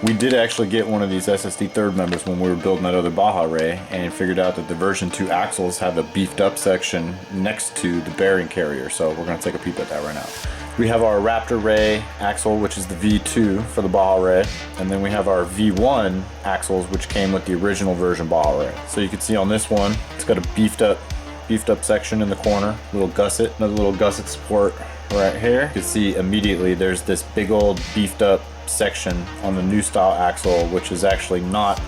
We did actually get one of these SSD third members when we were building that other Baja Rey, and figured out that the version 2 axles have a beefed up section next to the bearing carrier, so we're going to take a peep at that right now. We have our Raptor Rey axle, which is the V2 for the Baja Rey, and then we have our V1 axles, which came with the original version Baja Rey. So you can see on this one, it's got a beefed up section in the corner, little gusset, another little gusset support right here. You can see immediately there's this big old beefed up section on the new style axle, which is actually not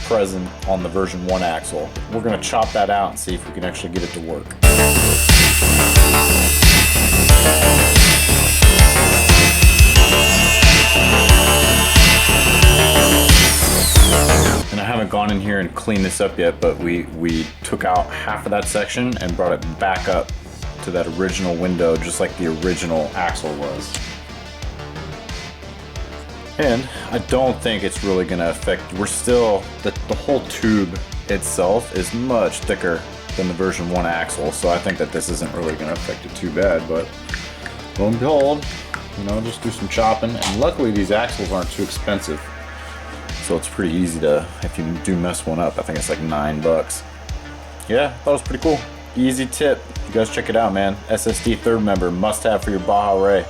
present on the version 1 axle. We're going to chop that out and see if we can actually get it to work. And I haven't gone in here and cleaned this up yet, but we took out half of that section and brought it back up to that original window, just like the original axle was. And I don't think it's really going to affect, we're still, the whole tube itself is much thicker than the version 1 axle, so I think that this isn't really going to affect it too bad, but lo and behold, you know, just do some chopping, and luckily these axles aren't too expensive, so it's pretty easy to, if you do mess one up, I think it's like $9. Yeah, I thought it was pretty cool. Easy tip, you guys check it out, man. SSD third member, must have for your Baja Rey.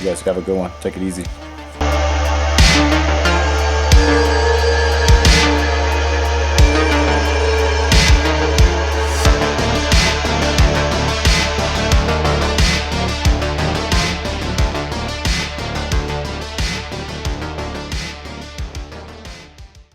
You guys have a good one, take it easy.